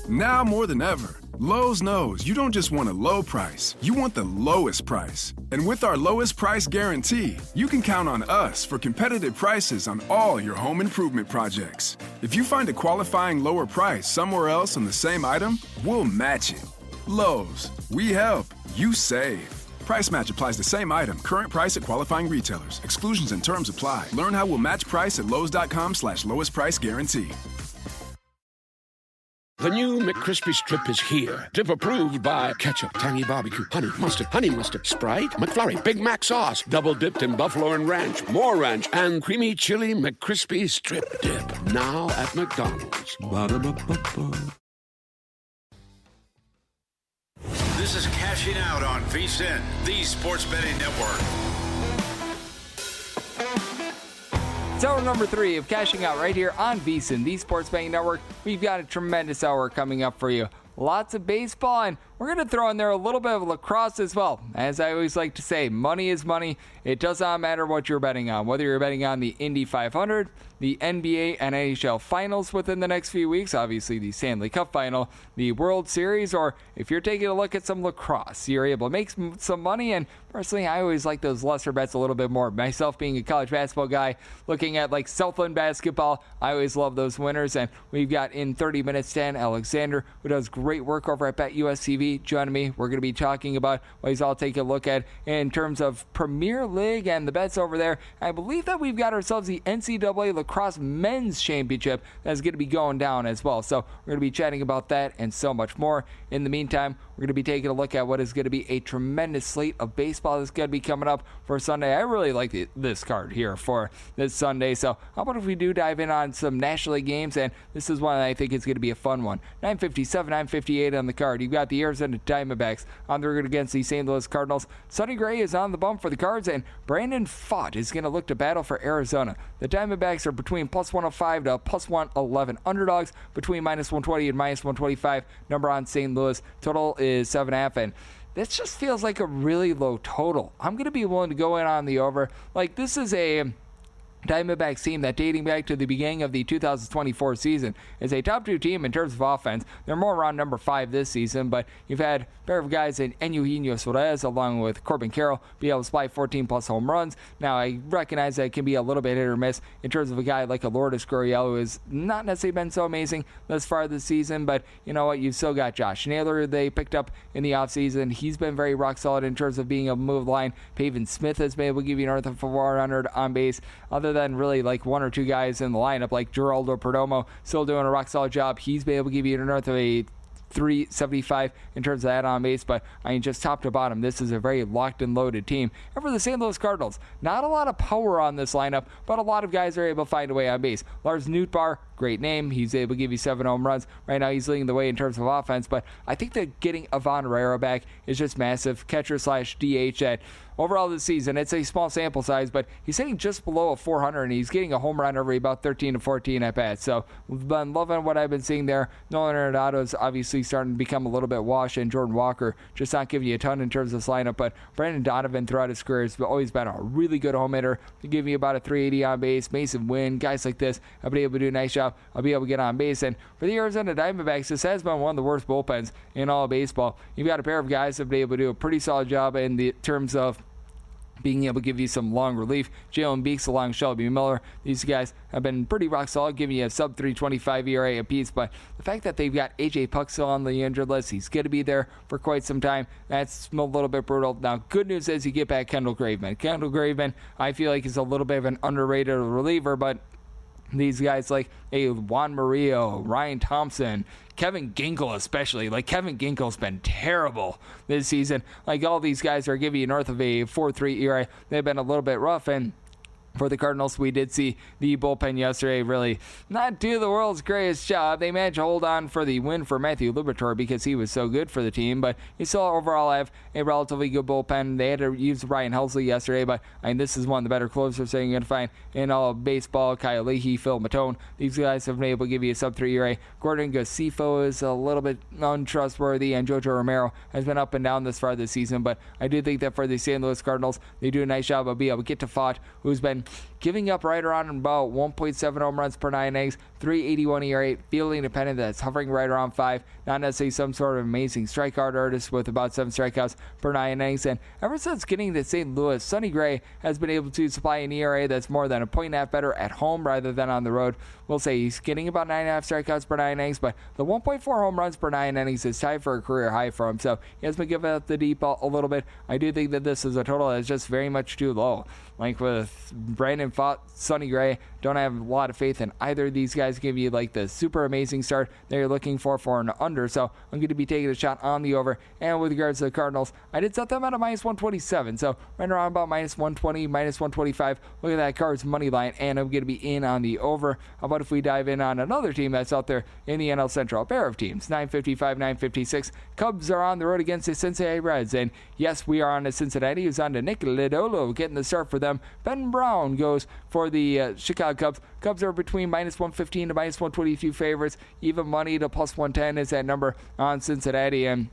Now more than ever, Lowe's knows you don't just want a low price, you want the lowest price. And with our lowest price guarantee, you can count on us for competitive prices on all your home improvement projects. If you find a qualifying lower price somewhere else on the same item, we'll match it. Lowe's, we help, you save. Price match applies to same item, current price at qualifying retailers. Exclusions and terms apply. Learn how we'll match price at lowes.com/lowest price guarantee. The new McCrispy Strip is here. Dip approved by ketchup, tangy barbecue, honey mustard, Sprite, McFlurry, Big Mac sauce, double dipped in buffalo and ranch, more ranch, and creamy chili McCrispy Strip Dip. Now at McDonald's. Ba-da-ba-ba-ba. This is Cashing Out on VSiN, the sports betting network. It's hour number 3 of Cashing Out right here on VSiN, the sports betting network. We've got a tremendous hour coming up for you. Lots of baseball, and we're going to throw in there a little bit of lacrosse as well. As I always like to say, money is money. It does not matter what you're betting on, whether you're betting on the Indy 500, the NBA and NHL finals within the next few weeks, obviously the Stanley Cup final, the World Series, or if you're taking a look at some lacrosse, you're able to make some money. And personally, I always like those lesser bets a little bit more. Myself being a college basketball guy, looking at like Southland basketball, I always love those winners. And we've got in 30 minutes Dan Alexander, who does great work over at BetUS joining me. We're going to be talking about what he's all taking a look at in terms of Premier League and the bets over there. I believe that we've got ourselves the NCAA Lacrosse Men's Championship that's going to be going down as well. So we're going to be chatting about that and so much more. In the meantime, we're going to be taking a look at what is going to be a tremendous slate of baseball that's going to be coming up for Sunday. I really like this card here for this Sunday. So how about if we do dive in on some National League games? And this is one that I think is going to be a fun one. 9:57, 9:58 on the card. You've got the Arizona Diamondbacks on the road against the St. Louis Cardinals. Sonny Gray is on the bump for the Cards, and Brandon Pfaadt is going to look to battle for Arizona. The Diamondbacks are between plus 105 to plus 111 underdogs, between minus 120 and minus 125. Number on St. Louis. Total is 7.5, and this just feels like a really low total. I'm going to be willing to go in on the over. Like, this is a Diamondbacks team that, dating back to the beginning of the 2024 season, is a top 2 team in terms of offense. They're more around number 5 this season, but you've had a pair of guys in Eugenio Suarez along with Corbin Carroll be able to supply 14-plus home runs. Now, I recognize that it can be a little bit hit or miss in terms of a guy like a Lourdes Gurriel, who has not necessarily been so amazing thus far this season, but you know what? You've still got Josh Naylor they picked up in the offseason. He's been very rock solid in terms of being able to move the line. Pavin Smith has been able to give you north of 400 on base. Other than really like 1 or 2 guys in the lineup, like Geraldo Perdomo, still doing a rock solid job. He's been able to give you north of a 375 in terms of that on base, but I mean, just top to bottom, this is a very locked and loaded team. And for the St. Louis Cardinals, not a lot of power on this lineup, but a lot of guys are able to find a way on base. Lars Nootbaar, great name. He's able to give you 7 home runs. Right now, he's leading the way in terms of offense, but I think that getting Ivan Herrera back is just massive. Catcher / DH at overall this season, it's a small sample size, but he's hitting just below a 400, and he's getting a home run every about 13 to 14 at bats. So we've been loving what I've been seeing there. Nolan Arenado's obviously starting to become a little bit washed, and Jordan Walker just not giving you a ton in terms of this lineup. But Brandon Donovan throughout his career has always been a really good home hitter. He give you about a 380 on base. Mason Wynn, guys like this, I'll be able to do a nice job. I'll be able to get on base. And for the Arizona Diamondbacks, this has been one of the worst bullpens in all of baseball. You've got a pair of guys that have been able to do a pretty solid job in the terms of being able to give you some long relief. Jalen Beeks along Shelby Miller. These guys have been pretty rock solid, giving you a sub 3.25 ERA apiece. But the fact that they've got AJ Puck still on the injured list, he's going to be there for quite some time. That's a little bit brutal. Now, good news is you get back Kendall Graveman. Kendall Graveman, I feel like, is a little bit of an underrated reliever, but these guys like Juan Murillo, Ryan Thompson, Kevin Ginkel especially. Like, Kevin Ginkel's been terrible this season. Like, all these guys are giving you north of a 4.3 ERA. They've been a little bit rough, and for the Cardinals, we did see the bullpen yesterday really not do the world's greatest job. They managed to hold on for the win for Matthew Liberatore because he was so good for the team, but you still overall have a relatively good bullpen. They had to use Ryan Helsley yesterday, but I mean, this is one of the better closers that you're going to find in all of baseball. Kyle Leahy, Phil Matone, these guys have been able to give you a sub-3 ERA. Gordon Gacifo is a little bit untrustworthy, and Jojo Romero has been up and down this far this season, but I do think that for the St. Louis Cardinals, they do a nice job of being able to get to Pfaadt, who's been giving up right around about 1.7 home runs per 9 innings, 381 ERA, fielding dependent that's hovering right around 5. Not necessarily some sort of amazing strikeout artist with about 7 strikeouts per 9 innings. And ever since getting to St. Louis, Sonny Gray has been able to supply an ERA that's more than a point and a half better at home rather than on the road. We'll say he's getting about 9.5 strikeouts per 9 innings, but the 1.4 home runs per 9 innings is tied for a career high for him. So he has been giving up the deep ball a little bit. I do think that this is a total that's just very much too low. Like with Brandon Pfaadt, Sonny Gray, don't have a lot of faith in either of these guys give you like the super amazing start that you're looking for an under. So I'm going to be taking a shot on the over. And with regards to the Cardinals, I did set them at a minus 127. So right around about minus 120, minus 125. Look at that Cards money line, and I'm going to be in on the over. How about if we dive in on another team that's out there in the NL Central? A pair of teams, 955, 956. Cubs are on the road against the Cincinnati Reds. And yes, we are on to Cincinnati, who's on to Nick Lodolo getting the start for them. Ben Brown goes for the Chicago Cubs. Cubs are between minus 115 to minus 122 favorites. Even money to plus 110 is that number on Cincinnati. And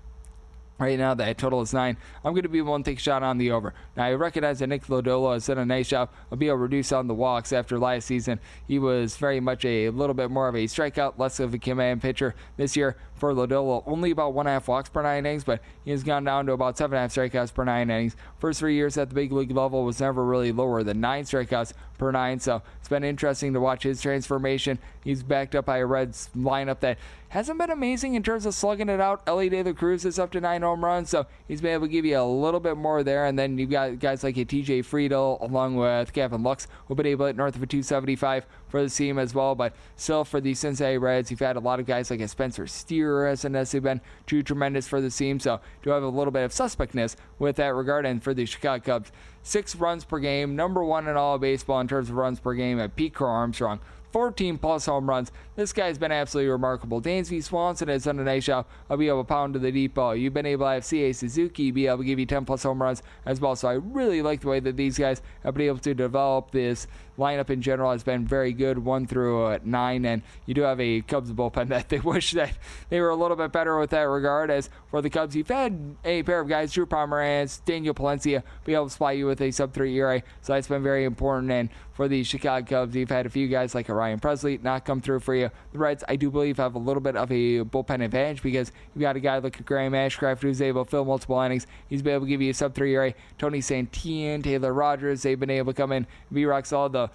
right now, that total is 9. I'm going to be willing to take a shot on the over. Now, I recognize that Nick Lodolo has done a nice job of being able to reduce on the walks after last season. He was very much a little bit more of a strikeout, less of a command pitcher this year. For Lodolo, only about 1.5 walks per 9 innings, but he has gone down to about 7.5 strikeouts per 9 innings. First 3 years at the big league level was never really lower than 9 strikeouts per 9, so it's been interesting to watch his transformation. He's backed up by a Reds lineup that hasn't been amazing in terms of slugging it out. Ellie De La Cruz is up to 9 home runs, so he's been able to give you a little bit more there. And then you've got guys like a TJ Friedel along with Gavin Lux who've been able to hit north of a 275 for the team as well. But still, for the Cincinnati Reds, you've had a lot of guys like a Spencer Steer hasn't necessarily been too tremendous for the team, so do have a little bit of suspectness with that regard. And for the Chicago Cubs, 6 runs per game, number 1 in all of baseball in terms of runs per game at Pete Crow Armstrong. 14 plus home runs. This guy's been absolutely remarkable. Dansby Swanson has done a nice job of being able to pound to the deep ball. You've been able to have C.A. Suzuki be able to give you 10 plus home runs as well. So I really like the way that these guys have been able to develop. This lineup in general has been very good, 1 through 9, and you do have a Cubs bullpen that they wish that they were a little bit better with that regard. As for the Cubs, you've had a pair of guys, Drew Pomeranz, Daniel Palencia, be able to supply you with a sub-3 ERA, so that's been very important. And for the Chicago Cubs, you've had a few guys like Ryan Presley not come through for you. The Reds, I do believe, have a little bit of a bullpen advantage because you've got a guy like Graham Ashcraft who's able to fill multiple innings. He's been able to give you a sub-3 ERA. Tony Santillan, Taylor Rogers, they've been able to come in and be rock solid. The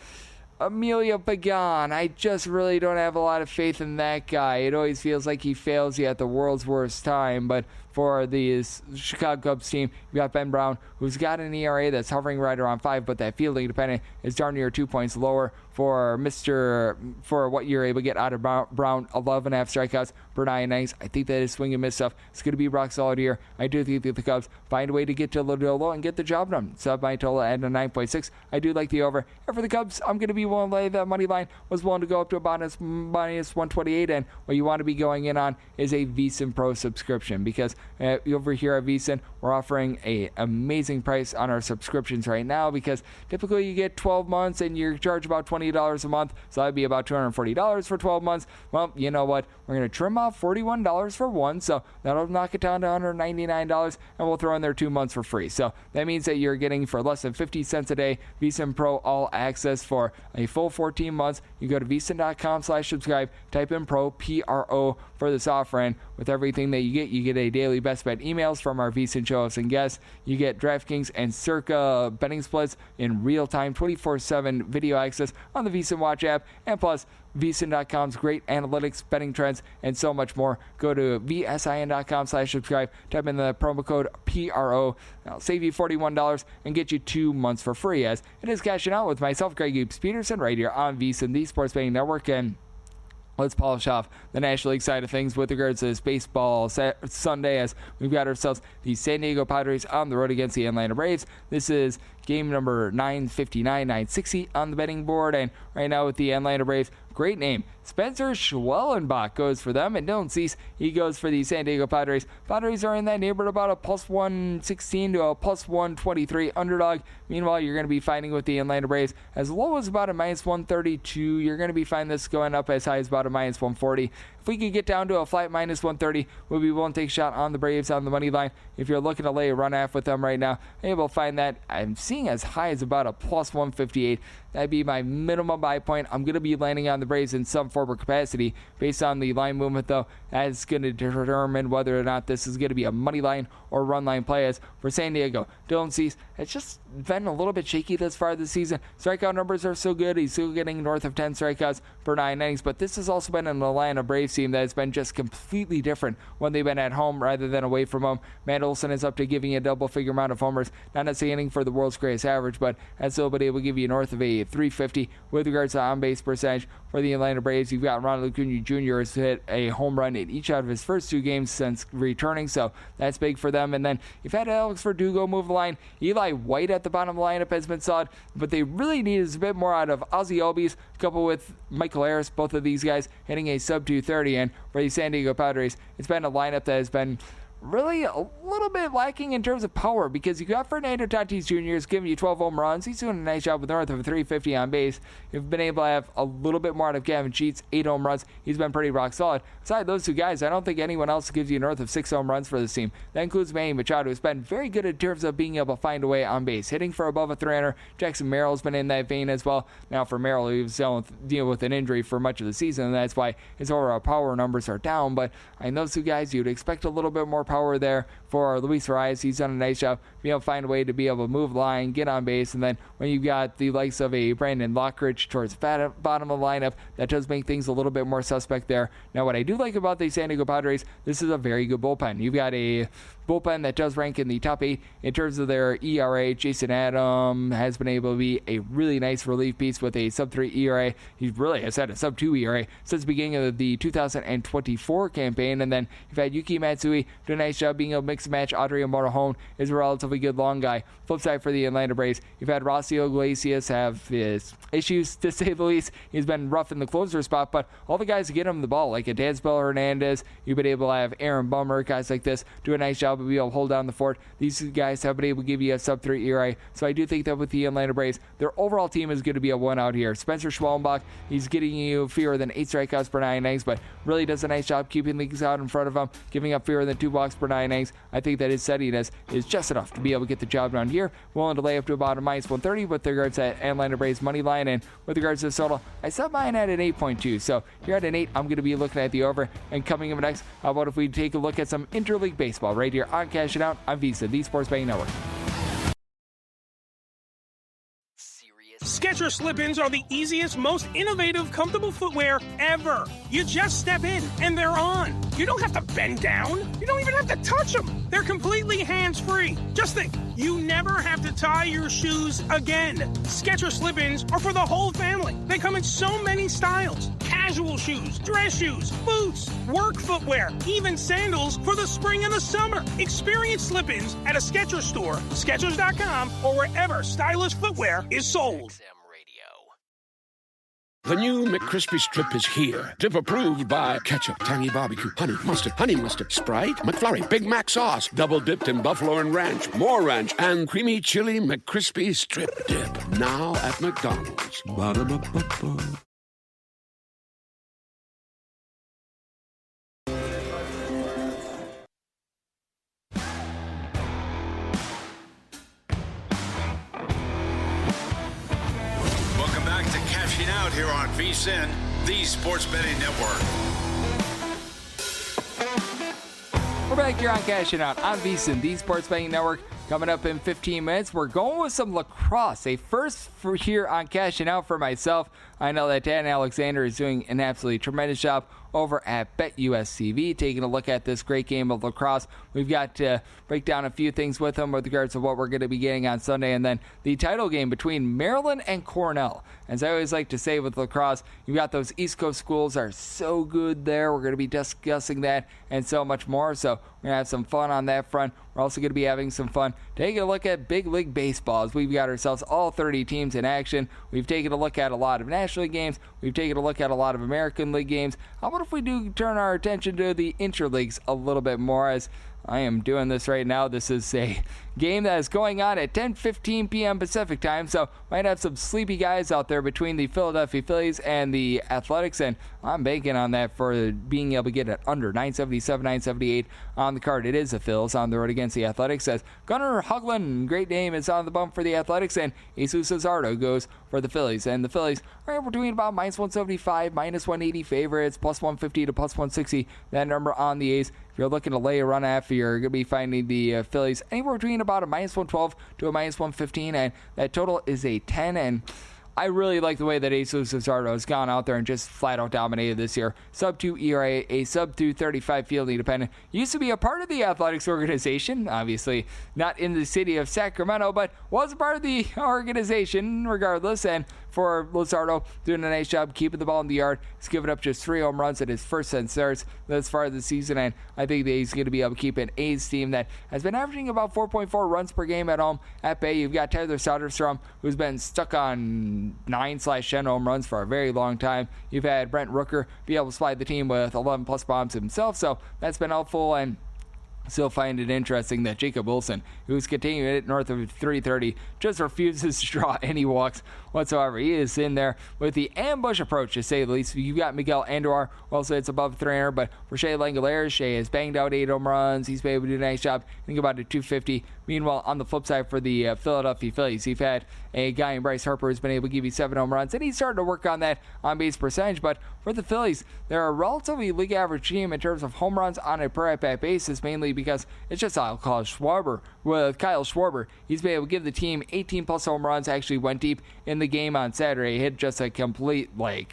Emilio Pagan, I just really don't have a lot of faith in that guy. It always feels like he fails you at the world's worst time. But for the Chicago Cubs team, you've got Ben Brown, who's got an ERA that's hovering right around 5, but that fielding dependent is darn near 2 points lower for what you're able to get out of Brown. 11.5 strikeouts per 9 innings. I think that his swing and miss stuff is going to be rock solid here. I do think that the Cubs find a way to get to Lodolo and get the job done. Sub my total at a 9.6. I do like the over. And for the Cubs, I'm going to be willing to lay that money line. Was willing to go up to about minus 128, and what you want to be going in on is a VSiN Pro subscription, because over here at VSiN, we're offering a amazing price on our subscriptions right now, because typically you get 12 months and you're charged about $20 a month, so that'd be about $240 for 12 months. Well, you know what? We're going to trim off $41 for one, so that'll knock it down to $199, and we'll throw in there 2 months for free. So that means that you're getting, for less than 50 cents a day, VSiN Pro All Access for a full 14 months. You go to vsin.com/subscribe, type in Pro, P-R-O, for this offer, and with everything that you get a daily best bet emails from our VSiN show hosts and guests. You get DraftKings and Circa betting splits in real time, 24/7 video access on the VSiN Watch app, and plus vsin.com's great analytics, betting trends, and so much more. Go to vsin.com/subscribe, type in the promo code PRO. I'll save you $41 and get you 2 months for free, as it is cashing out with myself, Greg Hoops Peterson, right here on VSiN, the Sports Betting Network. And let's polish off the National League side of things with regards to this baseball Sunday, as we've got ourselves the San Diego Padres on the road against the Atlanta Braves. This is game number 959, 960 on the betting board, and right now with the Atlanta Braves, great name, Spencer Schwellenbach goes for them, and Dylan Cease, he goes for the San Diego Padres. Padres are in that neighborhood about a plus 116 to a plus 123 underdog. Meanwhile, you're going to be fighting with the Atlanta Braves as low as about a minus 132. You're going to be finding this going up as high as about a minus 140. If we could get down to a flat minus 130, we'll be willing to take a shot on the Braves on the money line. If you're looking to lay a run half with them right now, able to find that. I'm seeing seeing as high as about a plus 158. That'd be my minimum buy point. I'm going to be landing on the Braves in some form or capacity. Based on the line movement, though, that's going to determine whether or not this is going to be a money line or run line play. As for San Diego, Dylan Cease, it's just been a little bit shaky thus far this season. Strikeout numbers are so good. He's still getting north of 10 strikeouts per 9 innings, but this has also been an Atlanta Braves team that has been just completely different when they've been at home rather than away from home. Matt Olson is up to giving a double-figure amount of homers, not necessarily hitting for the world's greatest average, but has still been able to give you north of a 350 with regards to on-base percentage for the Atlanta Braves. You've got Ronald Acuna Jr. has hit a home run in each out of his first 2 games since returning, so that's big for them. And then you've had Alex Verdugo move the line. Eli White at the bottom of the lineup has been solid, but they really need is a bit more out of Ozzie Albies, coupled with Michael Harris, both of these guys hitting a sub 230. And for the San Diego Padres, it's been a lineup that has been really a little bit lacking in terms of power, because you got Fernando Tatis Jr. is giving you 12 home runs. He's doing a nice job with north of 350 on base. You've been able to have a little bit more out of Gavin Sheets, 8 home runs. He's been pretty rock solid. Aside those 2 guys, I don't think anyone else gives you north of 6 home runs for this team. That includes Manny Machado, who's been very good in terms of being able to find a way on base, hitting for above a 300. Jackson Merrill's been in that vein as well. Now for Merrill, he was dealing with an injury for much of the season, and that's why his overall power numbers are down. But in those 2 guys, you'd expect a little bit more power there. For Luis Arias, he's done a nice job being able to find a way to be able to move line, get on base, and then when you've got the likes of a Brandon Lockridge towards the bottom of the lineup, that does make things a little bit more suspect there. Now, what I do like about the San Diego Padres, this is a very good bullpen. You've got a bullpen that does rank in the top 8 in terms of their ERA. Jason Adam has been able to be a really nice relief piece with a sub-3 ERA. He really has had a sub-2 ERA since the beginning of the 2024 campaign. And then you've had Yuki Matsui do a nice job being able to mix and match. Adrian Morejon is a relatively good long guy. Flip side for the Atlanta Braves, you've had Rocio Iglesias have his issues, to say the least. He's been rough in the closer spot, but all the guys who get him the ball, like a Dansbell Hernandez, you've been able to have Aaron Bummer, guys like this, do a nice job of being able to hold down the fort. These guys have been able to give you a sub-3 ERA, so I do think that with the Atlanta Braves, their overall team is going to be a one out here. Spencer Schwallenbach, he's getting you fewer than 8 strikeouts per 9 innings, but really does a nice job keeping things out in front of him, giving up fewer than 2 walks per 9 innings. I think that his steadiness is just enough to be able to get the job done here. Willing to lay up to about a minus 130 with regards to that Atlanta Braves money line, and with regards to the total, I set mine at an 8.2. So here at an 8, I'm going to be looking at the over. And coming up next, how about if we take a look at some interleague baseball right here on Cash It Out on VSiN, the Sports Betting Network. Skechers slip-ins are the easiest, most innovative, comfortable footwear ever. You just step in, and they're on. You don't have to bend down. You don't even have to touch them. They're completely hands-free. Just think, you never have to tie your shoes again. Skechers slip-ins are for the whole family. They come in so many styles. Casual shoes, dress shoes, boots, work footwear, even sandals for the spring and the summer. Experience slip-ins at a Skechers store, Skechers.com, or wherever stylish footwear is sold. The new McCrispy Strip is here. Dip approved by ketchup, tangy barbecue, honey mustard, Sprite, McFlurry, Big Mac sauce, double dipped in buffalo and ranch, more ranch, and creamy chili McCrispy Strip Dip. Now at McDonald's. Ba-da-ba-ba-ba. Out here on VSiN, the Sports Betting Network. We're back here on Cashing Out on VSiN, the Sports Betting Network. Coming up in 15 minutes, we're going with some lacrosse. A first for here on Cashing Out for myself. I know that Dan Alexander is doing an absolutely tremendous job over at BetUSCV, taking a look at this great game of lacrosse. We've got to break down a few things with him with regards to what we're going to be getting on Sunday, and then the title game between Maryland and Cornell. As I always like to say with lacrosse, you've got those East Coast schools that are so good there. We're going to be discussing that and so much more, so we're going to have some fun on that front. We're also going to be having some fun taking a look at Big League Baseball as we've got ourselves all 30 teams in action. We've taken a look at a lot of National League games. We've taken a look at a lot of American League games. How about if we do turn our attention to the interleagues a little bit more, as I am doing this right now. This is a game that is going on at 10:15 p.m. Pacific time, so might have some sleepy guys out there between the Philadelphia Phillies and the Athletics, and I'm banking on that for being able to get it under 977, 978 on the card. It is the Phils on the road against the Athletics as Gunnar Hoagland, great name, is on the bump for the Athletics, and Jesus Luzardo goes for the Phillies. And the Phillies are between about -175, -180 favorites, +150 to +160. That number on the A's. If you're looking to lay a run after, you're going to be finding the Phillies anywhere between about a -112 to a -115, and that total is a 10. And I really like the way that Jesus Luzardo has gone out there and just flat out dominated this year. Sub-2 ERA, a sub-235 fielding dependent. Used to be a part of the Athletics organization, obviously not in the city of Sacramento, but was a part of the organization regardless. And for Luzardo, doing a nice job keeping the ball in the yard. He's given up just 3 home runs in his first 10 starts thus far this season, and I think that he's going to be able to keep an A's team that has been averaging about 4.4 runs per game at home. At bay, you've got Tyler Soderstrom, who's been stuck on 9/10 home runs for a very long time. You've had Brent Rooker be able to slide the team with 11+ bombs himself, so that's been helpful. And still find it interesting that Jacob Wilson, who's continuing it north of 330, just refuses to draw any walks whatsoever. He is in there with the ambush approach, to say the least. You've got Miguel Andujar, also it's above 300, but for Shea Langoliers, Shea has banged out 8 home runs. He's been able to do a nice job. Think about it, 250. Meanwhile, on the flip side for the Philadelphia Phillies, you've had a guy in Bryce Harper who's been able to give you 7 home runs, and he's starting to work on that on-base percentage. But for the Phillies, they're a relatively league average team in terms of home runs on a per at-bat basis, mainly because it's just Kyle Schwarber. He's been able to give the team 18+ home runs, actually went deep in the game on Saturday, hit just a complete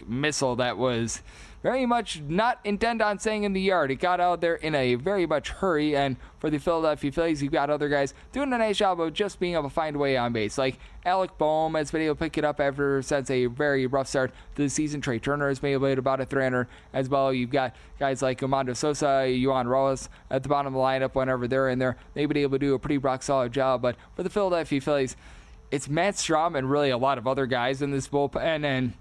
missile that was very much not intended on staying in the yard. It got out there in a very much hurry, and for the Philadelphia Phillies, you've got other guys doing a nice job of just being able to find a way on base. Like Alec Boehm has been able to pick it up since a very rough start to the season. Trey Turner has been able to hit about a 300 as well. You've got guys like Armando Sosa, Juan Rojas at the bottom of the lineup whenever they're in there. They've been able to do a pretty rock-solid job, but for the Philadelphia Phillies, it's Matt Strom and really a lot of other guys in this bullpen. And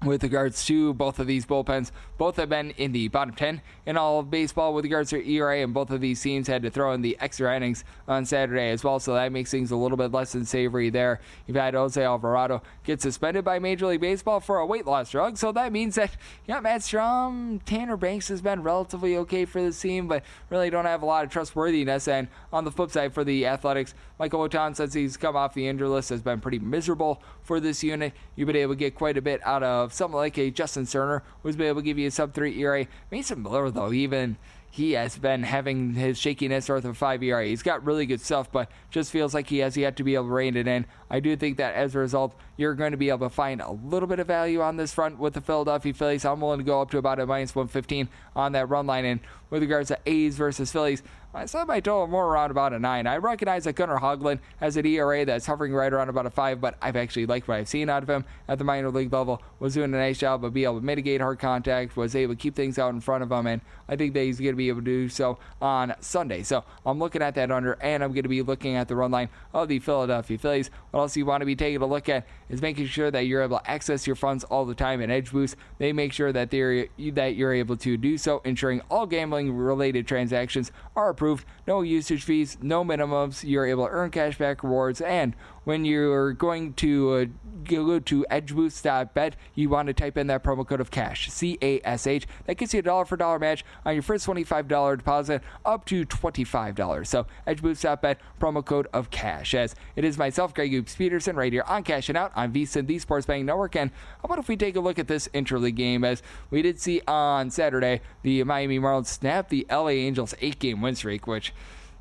with regards to both of these bullpens, both have been in the bottom 10 in all of baseball with regards to ERA, and both of these teams had to throw in the extra innings on Saturday as well, so that makes things a little bit less than savory there. You've had Jose Alvarado get suspended by Major League Baseball for a weight loss drug, so that means that Matt Strom, Tanner Banks has been relatively okay for this team, but really don't have a lot of trustworthiness. And on the flip side for the Athletics, Michael Ohtani, since he's come off the injury list, has been pretty miserable for this unit. You've been able to get quite a bit out of something like a Justin Cerner, who's been able to give you a sub-3 ERA. Mason Miller, though, even he has been having his shakiness north of 5 ERA. He's got really good stuff, but just feels like he has yet to be able to rein it in. I do think that as a result, you're going to be able to find a little bit of value on this front with the Philadelphia Phillies. I'm willing to go up to about a -115 on that run line. And with regards to A's versus Phillies, I set my total more around about a 9. I recognize that Gunnar Hoagland has an ERA that's hovering right around about a 5, but I've actually liked what I've seen out of him at the minor league level. Was doing a nice job of being able to mitigate hard contact, was able to keep things out in front of him, and I think that he's going to be able to do so on Sunday. So I'm looking at that under, and I'm going to be looking at the run line of the Philadelphia Phillies. What else you want to be taking a look at is making sure that you're able to access your funds all the time. In Edge Boost, they make sure that you're able to do so, ensuring all gambling-related transactions are approved. No usage fees, no minimums. You're able to earn cashback rewards, and when you're going to go to edgeboost.bet, you want to type in that promo code of CASH, CASH. That gets you a $1 for $1 match on your first $25 deposit up to $25. So edgeboost.bet, promo code of CASH. As it is myself, Greg Oops Peterson, right here on Cashing Out on VSiN, the Sports Betting Network. And how about if we take a look at this interleague game, as we did see on Saturday, the Miami Marlins snap the LA Angels 8-game win streak, which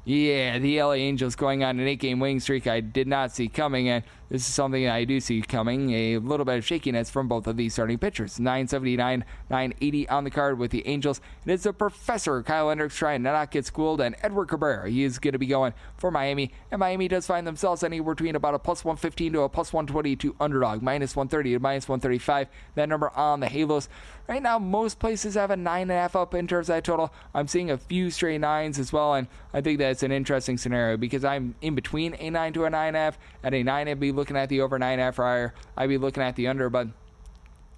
the LA Angels going on an 8-game winning streak I did not see coming, and this is something that I do see coming. A little bit of shakiness from both of these starting pitchers. 979, 980 on the card with the Angels. It is the professor, Kyle Hendricks, trying to not get schooled, and Edward Cabrera. He is going to be going for Miami, and Miami does find themselves anywhere between about a +115 to a +122 underdog, -130 to -135. That number on the Halos. Right now, most places have a 9.5 up in terms of that total. I'm seeing a few stray 9s as well, and I think that's an interesting scenario because I'm in between a 9 to a 9.5. At a 9, I'd be looking at the over 9.5 or higher. I'd be looking at the under, but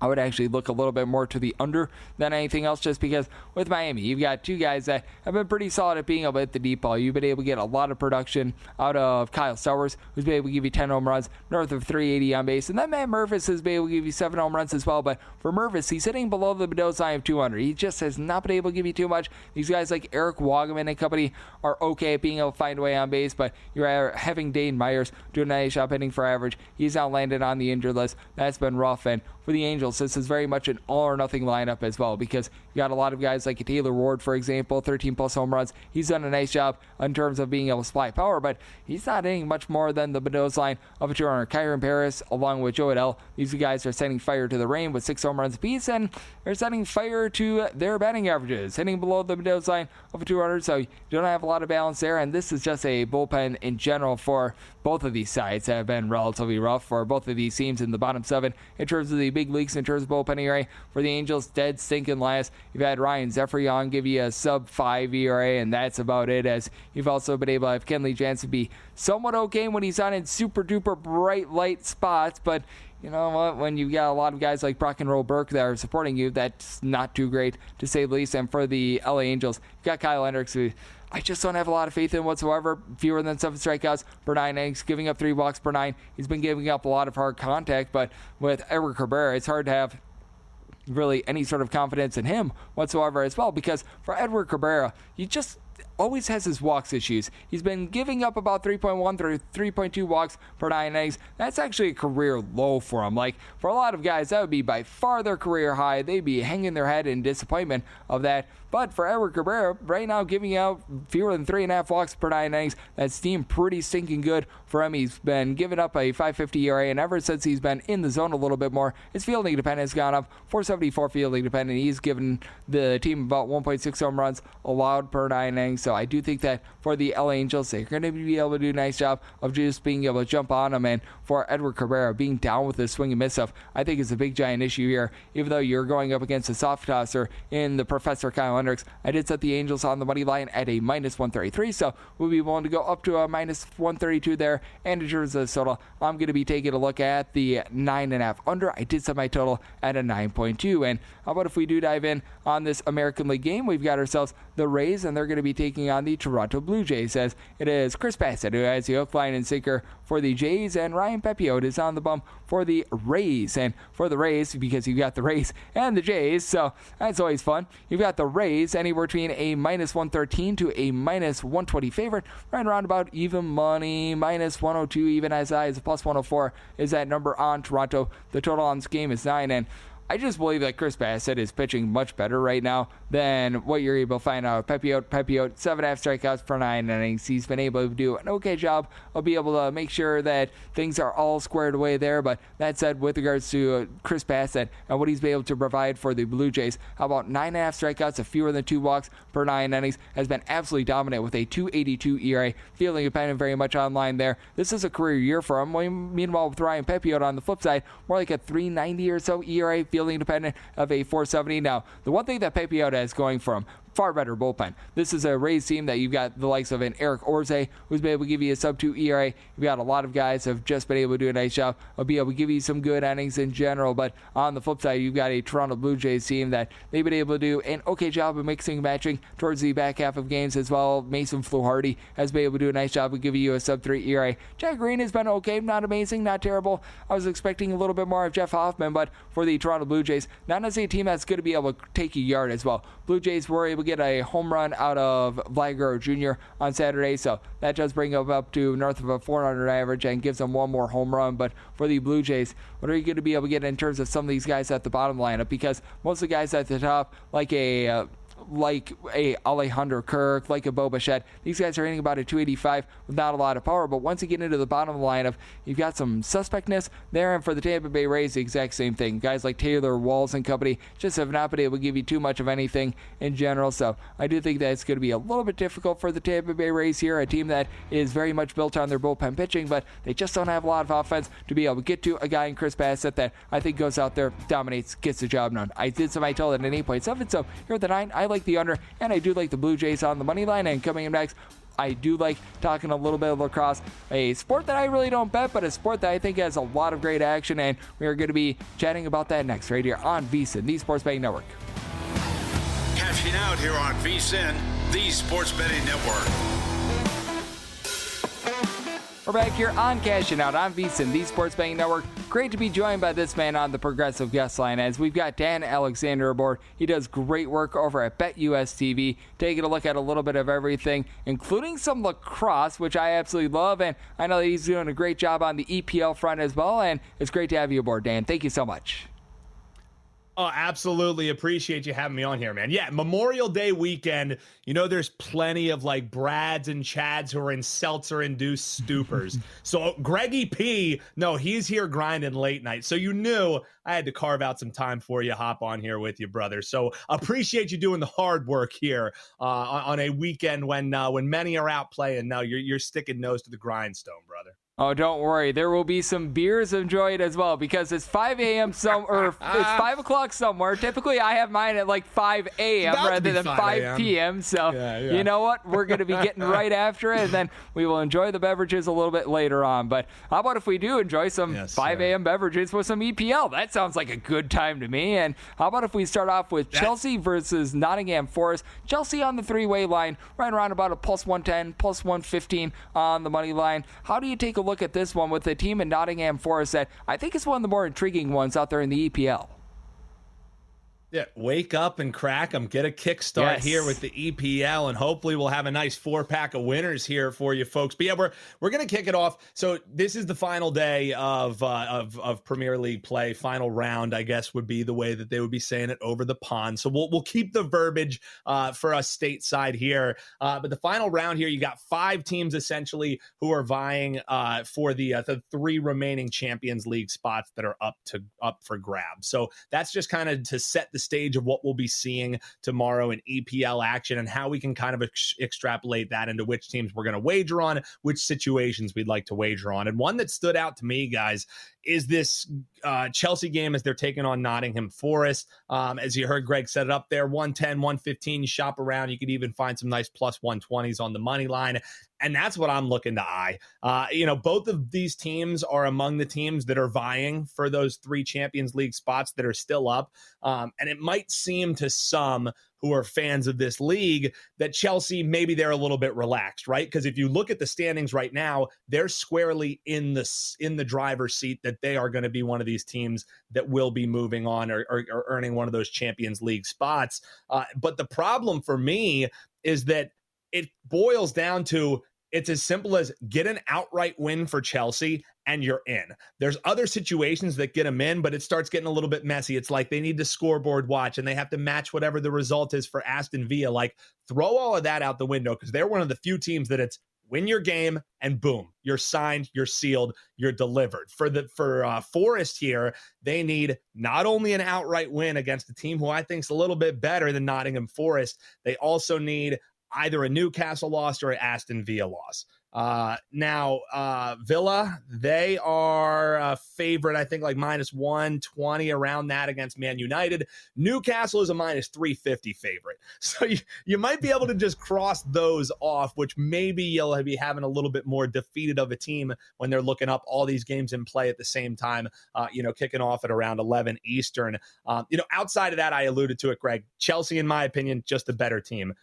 I would actually look a little bit more to the under than anything else, just because with Miami, you've got two guys that have been pretty solid at being able to hit the deep ball. You've been able to get a lot of production out of Kyle Stowers, who's been able to give you 10 home runs, north of 380 on base. And then Matt Mervis has been able to give you 7 home runs as well. But for Mervis, he's hitting below the Mendoza line of 200. He just has not been able to give you too much. These guys like Eric Wagaman and company are okay at being able to find a way on base, but you're having Dane Myers doing a nice job hitting for average. He's now landed on the injured list. That's been rough. And for the Angels, this is very much an all-or-nothing lineup as well, because you got a lot of guys like Taylor Ward, for example, 13-plus home runs. He's done a nice job in terms of being able to supply power, but he's not hitting much more than the Mendoza line of a 200. Kyron Paris, along with Joe Adell, these guys are setting fire to the rain with 6 home runs apiece, and they're setting fire to their batting averages, hitting below the Mendoza line of a 200, so you don't have a lot of balance there, and this is just a bullpen in general for both of these sides that have been relatively rough for both of these teams in the bottom 7 in terms of the big leagues, in terms of bullpen ERA. For the Angels, dead stinking last. You've had Ryan Zephyrion give you a sub-5 ERA, and that's about it, as you've also been able to have Kenley Jansen be somewhat okay when he's on in super-duper bright light spots, but you know what, when you've got a lot of guys like Brock and Roll Burke that are supporting you, that's not too great, to say the least. And for the LA Angels, you've got Kyle Hendricks, who I just don't have a lot of faith in whatsoever. Fewer than 7 strikeouts per 9 innings, giving up 3 walks per 9. He's been giving up a lot of hard contact, but with Edward Cabrera, it's hard to have really any sort of confidence in him whatsoever as well, because for Edward Cabrera, he just always has his walks issues. He's been giving up about 3.1 through 3.2 walks per 9 innings. That's actually a career low for him. Like, for a lot of guys, that would be by far their career high. They'd be hanging their head in disappointment of that. But for Edward Cabrera, right now giving out fewer than 3.5 walks per 9 innings, that's seemed pretty stinking good for him. He's been giving up a 5.50 ERA, and ever since he's been in the zone a little bit more, his fielding dependence has gone up. 474 fielding dependent. He's given the team about 1.6 home runs allowed per 9 innings. So I do think that for the LA Angels, they're going to be able to do a nice job of just being able to jump on him. And for Edward Cabrera, being down with the swing and miss stuff, I think is a big giant issue here. Even though you're going up against a soft tosser in the Professor Kyle Hendricks, I did set the Angels on the money line at a minus 133, so we'll be willing to go up to a minus 132 there. And in terms of the total, I'm going to be taking a look at the 9.5 under. I did set my total at a 9.2. And how about if we do dive in on this American League game? We've got ourselves the Rays, and they're going to be taking on the Toronto Blue Jays, as it is Chris Bassett who has the hook, line, and sinker for the Jays, and Ryan Pepiot is on the bump for the Rays. And for the Rays, because you've got the Rays and the Jays, so that's always fun. You've got the Rays anywhere between a minus 113 to a minus 120 favorite, right around about even money, minus 102, even as high as a plus 104 is that number on Toronto. The total on this game is 9, and I just believe that Chris Bassett is pitching much better right now than what you're able to find out of Pepiot. 7.5 strikeouts per 9 innings. He's been able to do an okay job of being able to make sure that things are all squared away there. But that said, with regards to Chris Bassett and what he's been able to provide for the Blue Jays, how about 9.5 strikeouts of fewer than 2 walks per 9 innings, has been absolutely dominant with a 2.82 ERA. Fielding dependent very much online there. This is a career year for him. Meanwhile, with Ryan Pepiot on the flip side, more like a 3.90 or so ERA, fielding dependent of a 4.70. Now, the one thing that Pepiot has going for him, far better bullpen. This is a Rays team that you've got the likes of an Eric Orze, who's been able to give you a sub-2 ERA. You've got a lot of guys who have just been able to do a nice job of being able to give you some good innings in general. But on the flip side, you've got a Toronto Blue Jays team that they've been able to do an okay job of mixing and matching towards the back half of games as well. Mason Fluharty has been able to do a nice job of giving you a sub-3 ERA. Jack Green has been okay, not amazing, not terrible. I was expecting a little bit more of Jeff Hoffman, but for the Toronto Blue Jays, not necessarily a team that's going to be able to take a yard as well. Blue Jays were able to get a home run out of Vlad Guerrero Jr. on Saturday, so that does bring them up to north of a 400 average and gives them one more home run. But for the Blue Jays, what are you going to be able to get in terms of some of these guys at the bottom lineup? Because most of the guys at the top, like a Alejandro Kirk, like a Bo Bichette, these guys are hitting about a 285 with not a lot of power. But once you get into the bottom of the lineup, you've got some suspectness there. And for the Tampa Bay Rays, the exact same thing. Guys like Taylor Walls and company just have not been able to give you too much of anything in general. So I do think that it's going to be a little bit difficult for the Tampa Bay Rays here, a team that is very much built on their bullpen pitching, but they just don't have a lot of offense to be able to get to a guy in Chris Bassett that I think goes out there, dominates, gets the job done. I did some, I told it an 8.7, so here at the 9, I like the under, and I do like the Blue Jays on the money line. And coming in next, I do like talking a little bit of lacrosse, a sport that I really don't bet, but a sport that I think has a lot of great action, and we are going to be chatting about that next right here on VSiN, the Sports Betting Network. Cashing out here on VSiN, the Sports Betting Network. We're back here on Cashing Out on VSiN, the Sports Betting Network. Great to be joined by this man on the Progressive Guest Line, as we've got Dan Alexander aboard. He does great work over at BetUS TV, taking a look at a little bit of everything, including some lacrosse, which I absolutely love, and I know that he's doing a great job on the EPL front as well, and it's great to have you aboard, Dan. Thank you so much. Oh, absolutely. Appreciate you having me on here, man. Yeah, Memorial Day weekend, there's plenty of like Brads and Chads who are in seltzer-induced stupors. So Greggy P, no, he's here grinding late night. So you knew I had to carve out some time for you, hop on here with you, brother. So appreciate you doing the hard work here on a weekend when many are out playing. Now you're sticking nose to the grindstone, brother. Oh, don't worry. There will be some beers enjoyed as well, because it's 5 a.m. It's 5 o'clock somewhere. Typically, I have mine at like 5 a.m. rather than 5 p.m. So, You know what? We're going to be getting right after it, and then we will enjoy the beverages a little bit later on. But how about if we do enjoy some 5 a.m. beverages with some EPL? That sounds like a good time to me. And how about if we start off with Chelsea versus Nottingham Forest? Chelsea on the three-way line, right around about a plus 110, plus 115 on the money line. How do you take a look at this one with the team in Nottingham Forest that I think is one of the more intriguing ones out there in the EPL? Yeah, wake up and crack them. Get a kickstart here with the EPL, and hopefully we'll have a nice 4-pack of winners here for you folks. But yeah, we're gonna kick it off. So this is the final day of Premier League play. Final round, I guess, would be the way that they would be saying it over the pond. So we'll keep the verbiage for us stateside here. But the final round here, you got 5 teams essentially who are vying for the 3 remaining Champions League spots that are up for grabs. So that's just kind of to set the stage of what we'll be seeing tomorrow in EPL action, and how we can kind of extrapolate that into which teams we're going to wager on, which situations we'd like to wager on. And one that stood out to me, guys, is this Chelsea game as they're taking on Nottingham Forest. As you heard Greg set it up there, 110, 115, you shop around. You could even find some nice plus 120s on the money line. And that's what I'm looking to eye. Both of these teams are among the teams that are vying for those 3 Champions League spots that are still up. And it might seem to some who are fans of this league that Chelsea, maybe they're a little bit relaxed, right? Because if you look at the standings right now, they're squarely in the driver's seat that they are going to be one of these teams that will be moving on or earning one of those Champions League spots. But the problem for me is that it boils down to, it's as simple as get an outright win for Chelsea and you're in. There's other situations that get them in, but it starts getting a little bit messy. It's like they need to scoreboard watch and they have to match whatever the result is for Aston Villa. Like, throw all of that out the window, because they're one of the few teams that it's win your game and boom, you're signed, you're sealed, you're delivered. For Forest here, they need not only an outright win against a team who I think is a little bit better than Nottingham Forest, they also need either a Newcastle loss or an Aston Villa loss. Villa, they are a favorite, I think like minus 120 around that against Man United. Newcastle is a minus 350 favorite. So you might be able to just cross those off, which maybe you'll be having a little bit more defeated of a team when they're looking up all these games in play at the same time, kicking off at around 11 Eastern. Outside of that, I alluded to it, Greg, Chelsea, in my opinion, just a better team.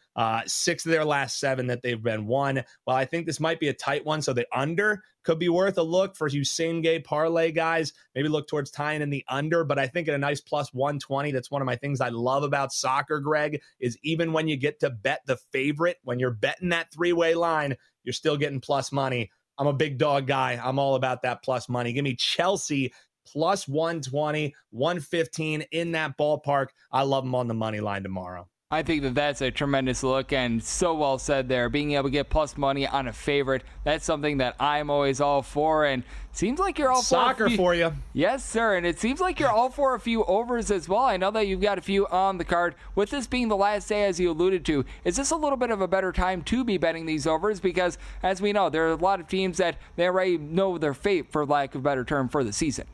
6 of their last 7 that they've been won. Well, I think this might be a tight one, so the under could be worth a look for you same-game parlay guys. Maybe look towards tying in the under, but I think at a nice plus 120, that's one of my things I love about soccer, Greg, is even when you get to bet the favorite, when you're betting that 3-way line, you're still getting plus money. I'm a big dog guy. I'm all about that plus money. Give me Chelsea plus 120, 115 in that ballpark. I love them on the money line tomorrow. I think that's a tremendous look, and so well said there. Being able to get plus money on a favorite, that's something that I'm always all for, and seems like you're all soccer for you. Yes, sir, and it seems like you're all for a few overs as well. I know that you've got a few on the card. With this being the last day, as you alluded to, is this a little bit of a better time to be betting these overs? Because, as we know, there are a lot of teams that they already know their fate, for lack of a better term, for the season.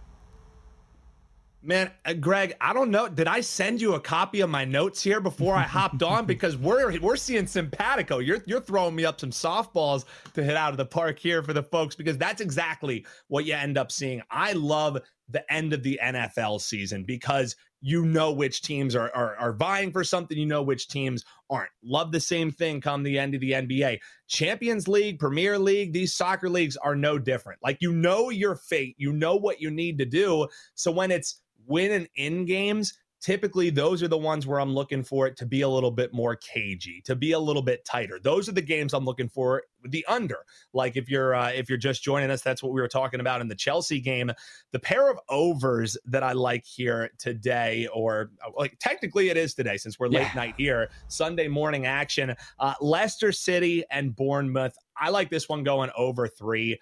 Man, Greg, I don't know. Did I send you a copy of my notes here before I hopped on? Because we're seeing simpatico. You're throwing me up some softballs to hit out of the park here for the folks, because that's exactly what you end up seeing. I love the end of the NFL season because you know which teams are vying for something. You know which teams aren't. Love the same thing come the end of the NBA. Champions League, Premier League, these soccer leagues are no different. Like, you know your fate. You know what you need to do. So when it's win and in games, typically those are the ones where I'm looking for it to be a little bit more cagey, to be a little bit tighter. Those are the games I'm looking for the under. Like if you're just joining us, that's what we were talking about in the Chelsea game. The pair of overs that I like here today, or like technically it is today since we're late night here, Sunday morning action, Leicester City and Bournemouth. I like this one going over 3.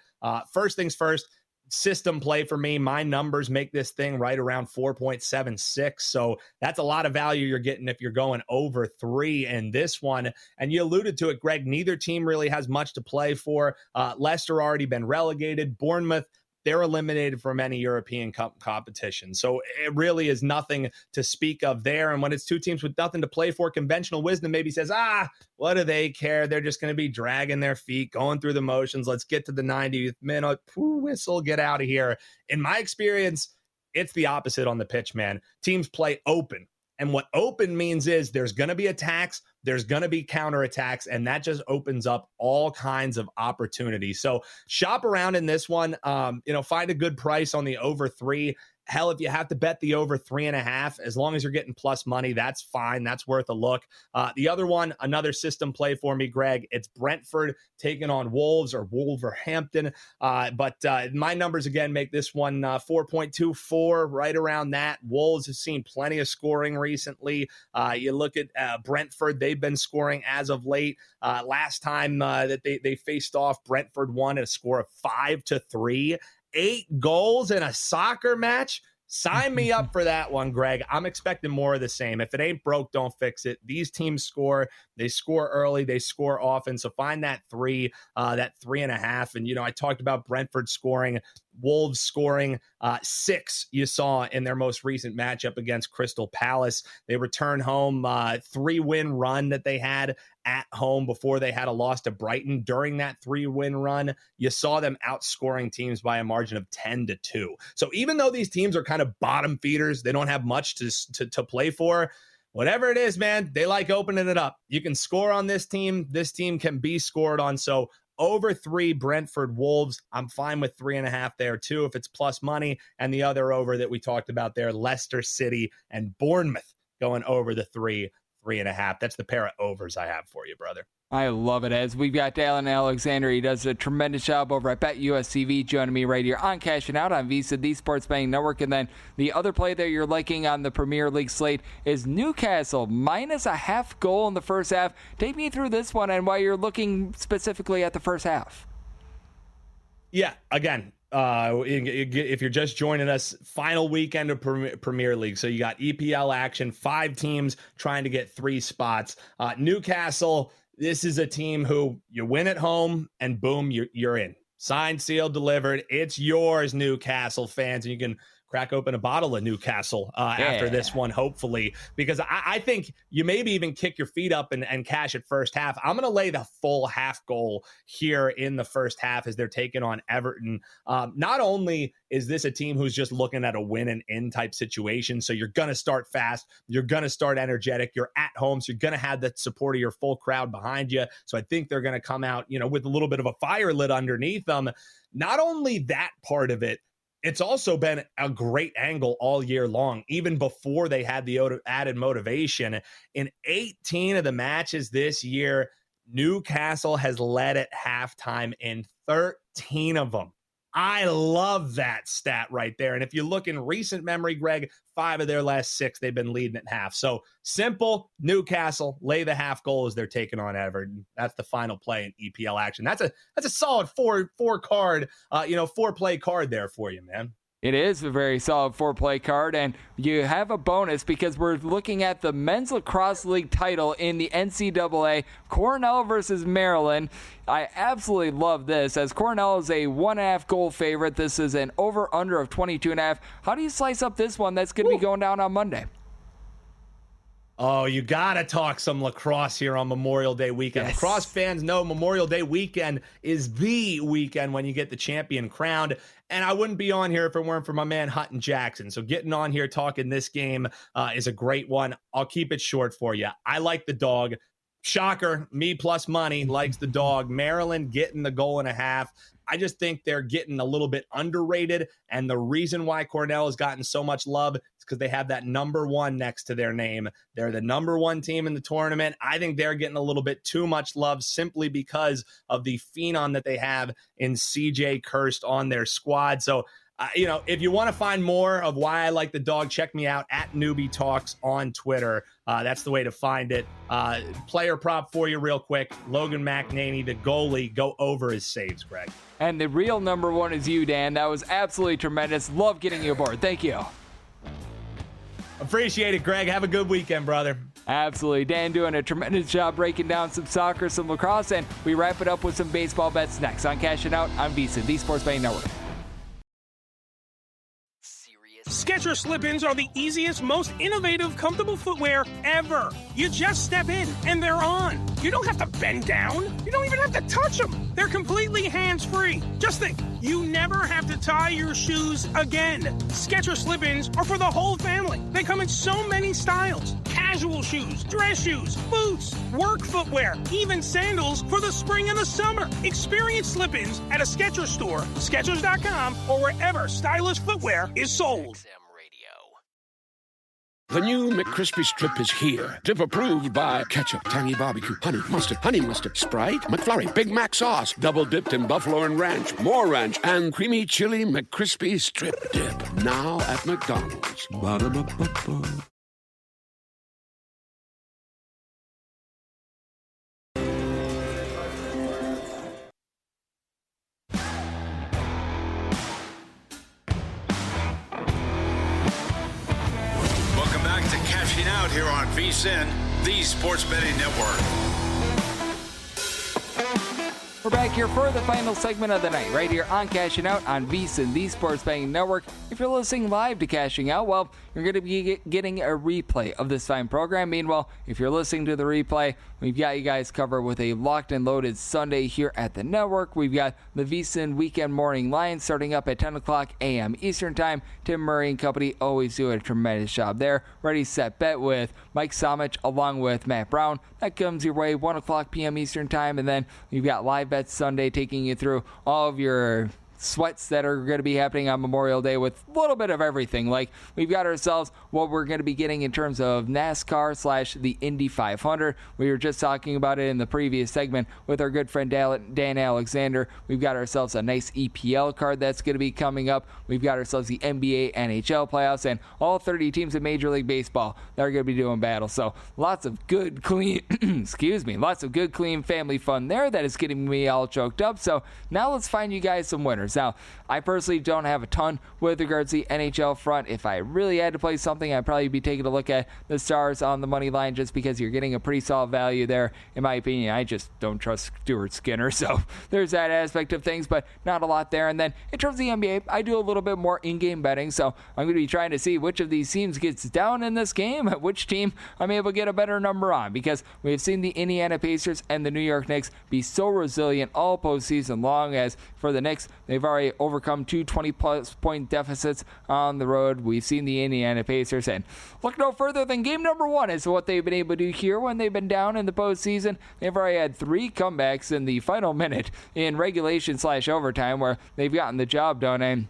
First things first, system play for me. My numbers make this thing right around 4.76. So that's a lot of value you're getting if you're going over 3 in this one. And you alluded to it, Greg, neither team really has much to play for. Leicester already been relegated. Bournemouth, they're eliminated from any European competition. So it really is nothing to speak of there. And when it's two teams with nothing to play for, conventional wisdom maybe says, what do they care? They're just going to be dragging their feet, going through the motions. Let's get to the 90th minute. Whistle, get out of here. In my experience, it's the opposite on the pitch, man. Teams play open. And what open means is there's going to be attacks, there's going to be counterattacks, and that just opens up all kinds of opportunities. So shop around in this one. Find a good price on the over 3. Hell, if you have to bet the over 3.5, as long as you're getting plus money, that's fine. That's worth a look. The other one, another system play for me, Greg. It's Brentford taking on Wolves or Wolverhampton. But my numbers, again, make this one 4.24, right around that. Wolves have seen plenty of scoring recently. You look at Brentford, they've been scoring as of late. Last time that they faced off, Brentford won at a score of 5-3. 8 goals in a soccer match. Sign me up for that one, Greg. I'm expecting more of the same. If it ain't broke, don't fix it. These teams score. They score early. They score often. So find that 3, that 3.5. And, I talked about Brentford scoring, Wolves scoring 6 you saw in their most recent matchup against Crystal Palace. They return home, 3-win run that they had at home before they had a loss to Brighton. During that 3-win run, you saw them outscoring teams by a margin of 10-2. So even though these teams are kind of bottom feeders, they don't have much to play for. Whatever it is, man, they like opening it up. You can score on this team. This team can be scored on. So over 3, Brentford Wolves. I'm fine with 3.5 there too, if it's plus money. And the other over that we talked about there, Leicester City and Bournemouth going over the 3.5. That's the pair of overs I have for you, brother. I love it. As we've got Dallin Alexander, he does a tremendous job over at BetUSTV, joining me right here on Cashing Out on VSiN, the Sports Betting Network. And then the other play that you're liking on the Premier League slate is Newcastle -0.5 goal in the first half. Take me through this one and why you're looking specifically at the first half. Yeah, again, if you're just joining us, final weekend of Premier League. So you got EPL action, 5 teams trying to get 3 spots. Newcastle, this is a team who you win at home and boom, you're in. Signed, sealed, delivered. It's yours, Newcastle fans. And you can crack open a bottle of Newcastle after this one, hopefully, because I think you maybe even kick your feet up and cash it first half. I'm going to lay the full half goal here in the first half as they're taking on Everton. Not only is this a team who's just looking at a win and in type situation, so you're going to start fast, you're going to start energetic, you're at home, so you're going to have the support of your full crowd behind you. So I think they're going to come out, with a little bit of a fire lit underneath them. Not only that part of it, it's also been a great angle all year long, even before they had the added motivation. In 18 of the matches this year, Newcastle has led at halftime in 13 of them. I love that stat right there. And if you look in recent memory, Greg, 5 of their last 6, they've been leading at half. So simple, Newcastle, lay the half goal as they're taking on Everton. That's the final play in EPL action. That's a solid 4 play card there for you, man. It is a very solid 4-play card, and you have a bonus because we're looking at the Men's Lacrosse League title in the NCAA, Cornell versus Maryland. I absolutely love this, as Cornell is a 1.5 goal favorite. This is an over-under of 22.5. How do you slice up this one that's going to be going down on Monday? Oh, you got to talk some lacrosse here on Memorial Day weekend. Yes. Lacrosse fans know Memorial Day weekend is the weekend when you get the champion crowned. And I wouldn't be on here if it weren't for my man Hutton Jackson. So getting on here talking this game is a great one. I'll keep it short for you. I like the dog. Shocker, me plus money likes the dog. Maryland getting the 1.5 goals. I just think they're getting a little bit underrated. And the reason why Cornell has gotten so much love is because they have that number 1 next to their name. They're the number 1 team in the tournament. I think they're getting a little bit too much love simply because of the phenom that they have in CJ Kirst on their squad. So, if you want to find more of why I like the dog, check me out at Newbie Talks on Twitter. That's the way to find it. Player prop for you real quick. Logan McNaney, the goalie, go over his saves, Greg. And the real number 1 is you, Dan. That was absolutely tremendous. Love getting you aboard. Thank you. Appreciate it, Greg. Have a good weekend, brother. Absolutely. Dan doing a tremendous job breaking down some soccer, some lacrosse, and we wrap it up with some baseball bets next on Cashing Out on VSiN, the Sports Betting Network. Skechers slip-ins are the easiest, most innovative, comfortable footwear ever. You just step in, and they're on. You don't have to bend down. You don't even have to touch them. They're completely hands-free. Just think, you never have to tie your shoes again. Skechers slip-ins are for the whole family. They come in so many styles. Casual shoes, dress shoes, boots, work footwear, even sandals for the spring and the summer. Experience slip-ins at a Skechers store, Skechers.com, or wherever stylish footwear is sold. The new McCrispy Strip is here. Dip approved by ketchup, tangy barbecue, honey mustard, Sprite, McFlurry, Big Mac sauce, double dipped in buffalo and ranch, more ranch, and creamy chili McCrispy Strip Dip. Now at McDonald's. Ba-da-ba-ba-ba. Cashing Out here on VSiN, the Sports Betting Network. We're back here for the final segment of the night, right here on Cashing Out on VSiN, the Sports Betting Network. If you're listening live to Cashing Out, well, you're going to be getting a replay of this fine program. Meanwhile, if you're listening to the replay, we've got you guys covered with a locked and loaded Sunday here at the network. We've got the VSiN Weekend Morning Line starting up at 10 o'clock a.m. Eastern Time. Tim Murray and company always do a tremendous job there. Ready, set, bet with Mike Somich along with Matt Brown. That comes your way 1 o'clock p.m. Eastern Time. And then we've got Live Bet Sunday taking you through all of your sweats that are going to be happening on Memorial Day with a little bit of everything. Like, we've got ourselves what we're going to be getting in terms of NASCAR / the Indy 500. We were just talking about it in the previous segment with our good friend Dan Alexander. We've got ourselves a nice EPL card that's going to be coming up. We've got ourselves the NBA, NHL playoffs, and all 30 teams in Major League Baseball that are going to be doing battle. So lots of good, clean, lots of good, clean family fun there that is getting me all choked up. So now let's find you guys some winners. Now, I personally don't have a ton with regards to the NHL front. If I really had to play something, I'd probably be taking a look at the Stars on the money line just because you're getting a pretty solid value there. In my opinion, I just don't trust Stuart Skinner, so there's that aspect of things, but not a lot there. And then in terms of the NBA, I do a little bit more in-game betting, so I'm going to be trying to see which of these teams gets down in this game, which team I'm able to get a better number on, because we've seen the Indiana Pacers and the New York Knicks be so resilient all postseason long, as for the Knicks, they've already overcome two 20-plus point deficits on the road. We've seen the Indiana Pacers, and look no further than game number 1 as to what they've been able to do here when they've been down in the postseason. They've already had 3 comebacks in the final minute in regulation / overtime where they've gotten the job done, and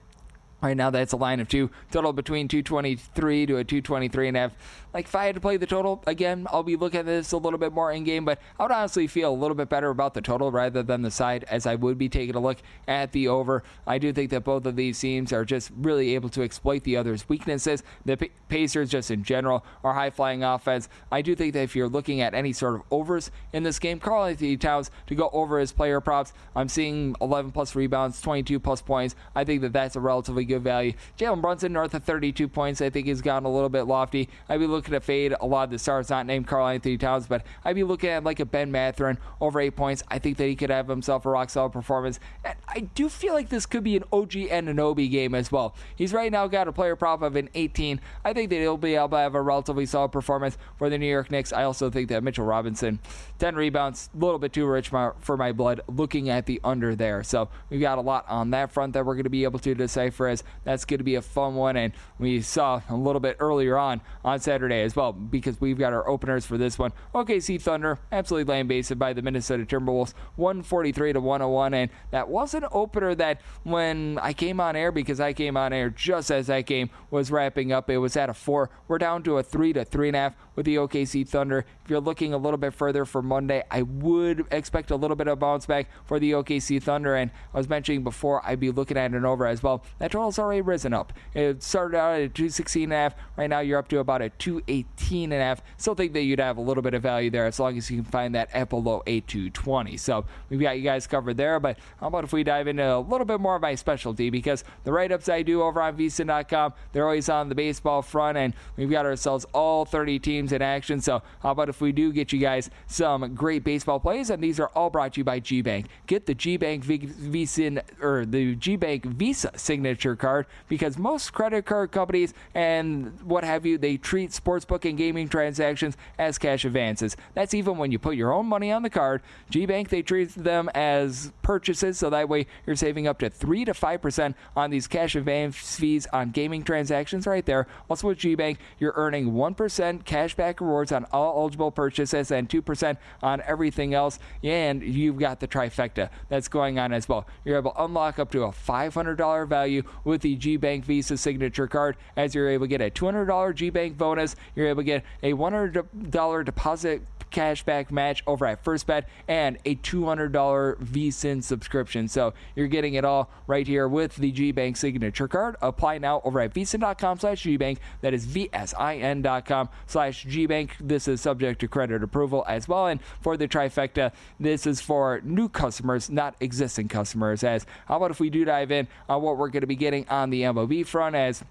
right now, that's a line of 2, total between 223 to a 223.5. Like, if I had to play the total, again, I'll be looking at this a little bit more in-game, but I would honestly feel a little bit better about the total rather than the side, as I would be taking a look at the over. I do think that both of these teams are just really able to exploit the other's weaknesses. The Pacers, just in general, are high-flying offense. I do think that if you're looking at any sort of overs in this game, Karl-Anthony Towns to go over his player props, I'm seeing 11-plus rebounds, 22-plus points. I think that that's a relatively good value. Jalen Brunson, north of 32 points, I think has gone a little bit lofty. I'd be looking to fade a lot of the stars not named Karl-Anthony Towns, but I'd be looking at like a Ben Mathurin over 8 points. I think that he could have himself a rock-solid performance. And I do feel like this could be an OG Anunoby game as well. He's right now got a player prop of an 18. I think that he'll be able to have a relatively solid performance for the New York Knicks. I also think that Mitchell Robinson, 10 rebounds, a little bit too rich for my blood, looking at the under there. So we've got a lot on that front that we're going to be able to decipher, as that's going to be a fun one. And we saw a little bit earlier on Saturday as well, because we've got our openers for this one. OKC Thunder, absolutely lambasted by the Minnesota Timberwolves, 143-101. And that was an opener that when I came on air, because I came on air just as that game was wrapping up, it was at a 4. We're down to a 3 to 3.5 with the OKC Thunder. If you're looking a little bit further for Monday, I would expect a little bit of bounce back for the OKC Thunder. And I was mentioning before, I'd be looking at an over as well. That total's already risen up. It started out at 216.5. Right now you're up to about a 218.5. Still think that you'd have a little bit of value there as long as you can find that at below a 220. So we've got you guys covered there. But how about if we dive into a little bit more of my specialty, because the write-ups I do over on vsin.com, they're always on the baseball front, and we've got ourselves all 30 teams in action. So how about if we do get you guys some great baseball plays, and these are all brought to you by GBank. Get the GBank Visa, or the GBank Visa signature card, because most credit card companies and what have you, they treat sportsbook and gaming transactions as cash advances. That's even when you put your own money on the card. GBank, they treat them as purchases, so that way you're saving up to 3 to 5% on these cash advance fees on gaming transactions right there. Also with GBank, you're earning 1% cashback rewards on all eligible purchases and 2% on everything else. And you've got the trifecta that's going on as well. You're able to unlock up to a $500 value with the GBank Visa signature card, as you're able to get a $200 GBank bonus. You're able to get a $100 deposit cashback match over at First Bet, and a $200 vSIN subscription. So you're getting it all right here with the GBank signature card. Apply now over at vsin.com/GBank. That is vsin.com/GBank. This is subject to credit approval as well. And for the trifecta, this is for new customers, not existing customers. As how about if we do dive in on what we're going to be getting on the MLB front, as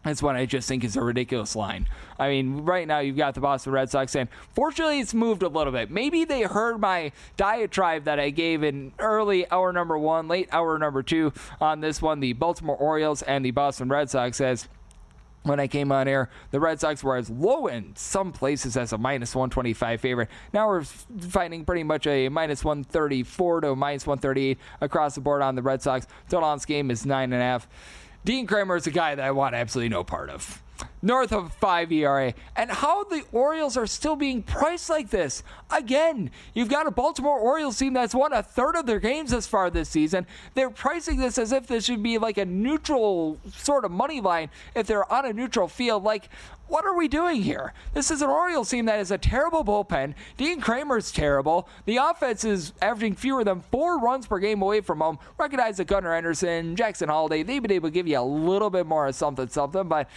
that's one I just think is a ridiculous line. I mean, right now you've got the Boston Red Sox, and fortunately it's moved a little bit. Maybe they heard my diatribe that I gave in early hour number 1, late hour number 2 on this one, the Baltimore Orioles and the Boston Red Sox, as when I came on air, the Red Sox were as low in some places as a minus 125 favorite. Now we're finding pretty much a minus 134 to a minus 138 across the board on the Red Sox. Total on this game is 9.5. Dean Kramer is a guy that I want absolutely no part of. North of 5 ERA. And how the Orioles are still being priced like this. Again, you've got a Baltimore Orioles team that's won a third of their games this far this season. They're pricing this as if this should be like a neutral sort of money line if they're on a neutral field. Like, what are we doing here? This is an Orioles team that is a terrible bullpen. Dean Kramer's terrible. The offense is averaging fewer than 4 runs per game away from home. Recognize that Gunnar Henderson, Jackson Holiday, they've been able to give you a little bit more of something, but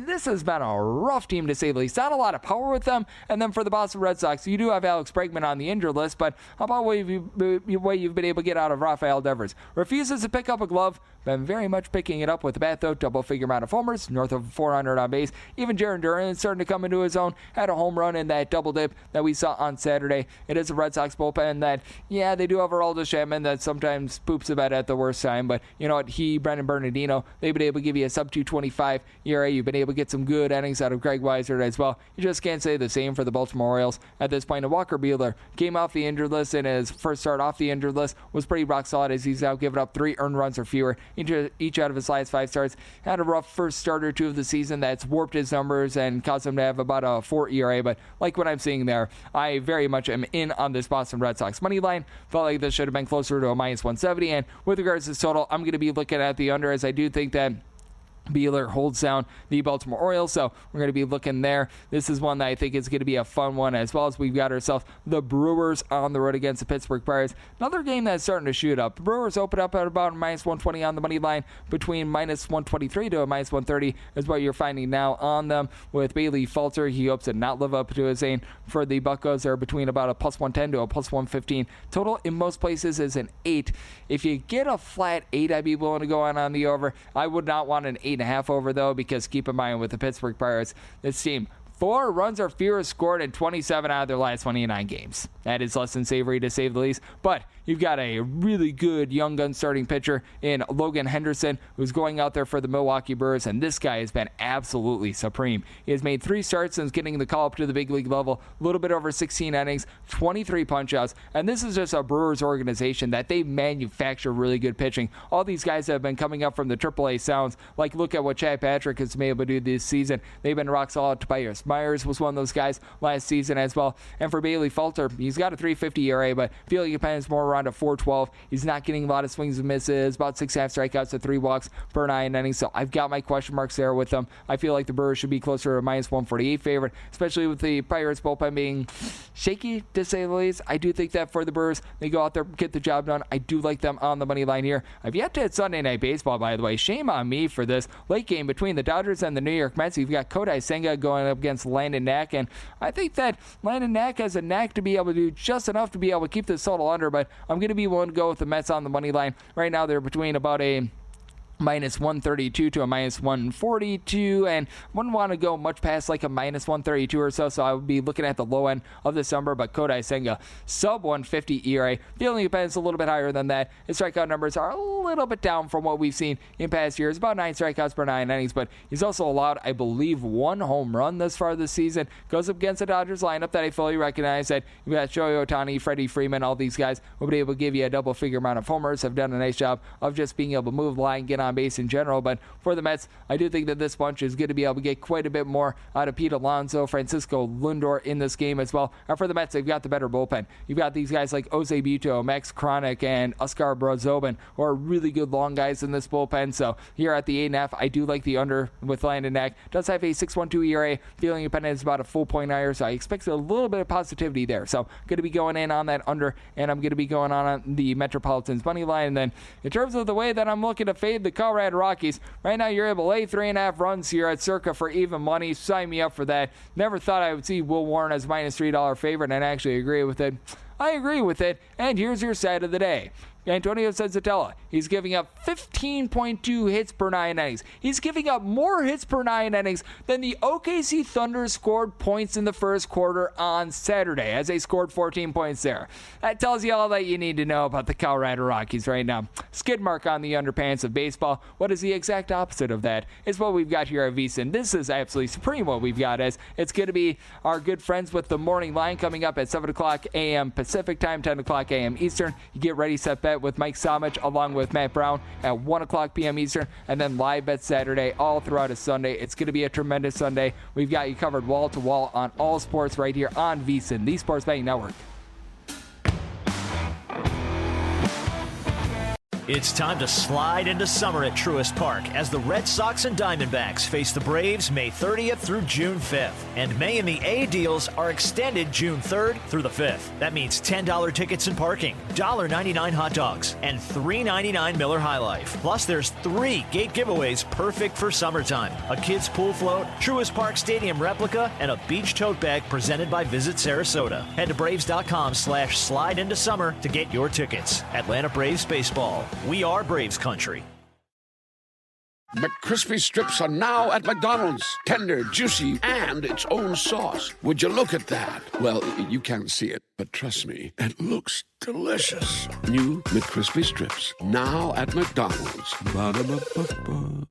this has been a rough team to say the least. Not a lot of power with them. And then for the Boston Red Sox, you do have Alex Bregman on the injured list, but how about what you've been able to get out of Rafael Devers? Refuses to pick up a glove. Been very much picking it up with the bat, though. Double-figure amount of homers, north of 400 on base. Even Jarren Duran starting to come into his own. Had a home run in that double dip that we saw on Saturday. It is a Red Sox bullpen that, yeah, they do have Aroldis Chapman that sometimes poops the bed at the worst time. But you know what? Brendan Bernardino, they've been able to give you a sub-225 ERA. You've been able to get some good innings out of Greg Weiser as well. You just can't say the same for the Baltimore Orioles at this point. And Walker Buehler came off the injured list, and his first start off the injured list was pretty rock solid, as he's now given up 3 earned runs or fewer each out of his last 5 starts. Had a rough first start or 2 of the season that's warped his numbers and caused him to have about a 4 ERA. But like what I'm seeing there, I very much am in on this Boston Red Sox money line. Felt like this should have been closer to a minus 170. And with regards to this total, I'm going to be looking at the under, as I do think that Beeler holds down the Baltimore Orioles, so we're going to be looking there. This is one that I think is going to be a fun one, as well as we've got ourselves the Brewers on the road against the Pittsburgh Pirates. Another game that's starting to shoot up. The Brewers open up at about minus 120 on the money line, between minus 123 to a minus 130 is what you're finding now on them. With Bailey Falter, he hopes to not live up to his aim. For the Buccos, they're between about a plus 110 to a plus 115. Total in most places is an 8. If you get a flat 8, I'd be willing to go on the over. I would not want an 8.5 over, though, because keep in mind with the Pittsburgh Pirates, this team, 4 runs or fewer scored in 27 out of their last 29 games. That is less than savory, to say the least. But you've got a really good young gun starting pitcher in Logan Henderson, who's going out there for the Milwaukee Brewers, and this guy has been absolutely supreme. He has made 3 starts since getting the call up to the big league level, a little bit over 16 innings, 23 punch-outs, and this is just a Brewers organization that they manufacture really good pitching. All these guys that have been coming up from the AAA Sounds, like look at what Chad Patrick has been able to do this season. They've been rock solid. Tobias Myers was one of those guys last season as well. And for Bailey Falter, he's got a 3.50 ERA, but feeling he depends more around a 4.12. He's not getting a lot of swings and misses, about 6.5 strikeouts to 3 walks per 9 innings. So I've got my question marks there with them. I feel like the Brewers should be closer to a minus 148 favorite, especially with the Pirates bullpen being shaky, to say the least. I do think that for the Brewers, they go out there, get the job done. I do like them on the money line here. I've yet to hit Sunday Night Baseball, by the way. Shame on me for this late game between the Dodgers and the New York Mets. You've got Kodai Senga going up against Landon Knack, and I think that Landon Knack has a knack to be able to do just enough to be able to keep this total under, but I'm going to be willing to go with the Mets on the money line. Right now, they're between about a minus 132 to a minus 142, and wouldn't want to go much past like a minus 132 or so, so I would be looking at the low end of this number. But Kodai Senga, sub 150 ERA, feeling depends a little bit higher than that. His strikeout numbers are a little bit down from what we've seen in past years, about 9 strikeouts per 9 innings, but he's also allowed, I believe, 1 home run thus far this season. Goes up against the Dodgers lineup that I fully recognize, that you've got Shohei Ohtani, Freddie Freeman, all these guys will be able to give you a double-figure amount of homers, have done a nice job of just being able to move the line, get on base in general. But for the Mets, I do think that this bunch is going to be able to get quite a bit more out of Pete Alonso, Francisco Lindor in this game as well. And for the Mets, they've got the better bullpen. You've got these guys like Jose Buto, Max Kronick, and Oscar Brozobin, who are really good long guys in this bullpen. So here at the 8.5, I do like the under with Landon Knack. Does have a 6.12 ERA, feeling dependent is about a full point higher, so I expect a little bit of positivity there. So going to be going in on that under, and I'm going to be going on the Metropolitans money line. And then in terms of the way that I'm looking to fade the Colorado Rockies, right now you're able to lay 3.5 runs here at circa for even money. Sign me up for that. Never thought I would see Will Warren as minus $3 favorite, and I actually agree with it. I agree with it, and here's your stat of the day. Antonio Senzatella, he's giving up 15.2 hits per 9 innings. He's giving up more hits per 9 innings than the OKC Thunder scored points in the first quarter on Saturday, as they scored 14 points there. That tells you all that you need to know about the Colorado Rockies right now. Skid mark on the underpants of baseball. What is the exact opposite of that? It's what we've got here at VSiN. This is absolutely supreme what we've got, as it's going to be our good friends with the morning line coming up at 7 o'clock a.m. Pacific time, 10 o'clock a.m. Eastern. You get ready, set, bet with Mike Somich along with Matt Brown at 1 o'clock p.m. Eastern, and then live bet Saturday all throughout a Sunday. It's going to be a tremendous Sunday. We've got you covered wall to wall on all sports right here on VSiN, the Sports Betting Network. It's time to slide into summer at Truist Park as the Red Sox and Diamondbacks face the Braves May 30th through June 5th. And May in the A deals are extended June 3rd through the 5th. That means $10 tickets and parking, $1.99 hot dogs, and $3.99 Miller High Life. Plus, there's 3 gate giveaways perfect for summertime. A kids pool float, Truist Park Stadium replica, and a beach tote bag presented by Visit Sarasota. Head to Braves.com/slide into summer to get your tickets. Atlanta Braves Baseball. We are Braves country. McCrispy strips are now at McDonald's. Tender, juicy, and its own sauce. Would you look at that? Well, you can't see it, but trust me, it looks delicious. New McCrispy strips, now at McDonald's. Ba-da-ba-ba-ba.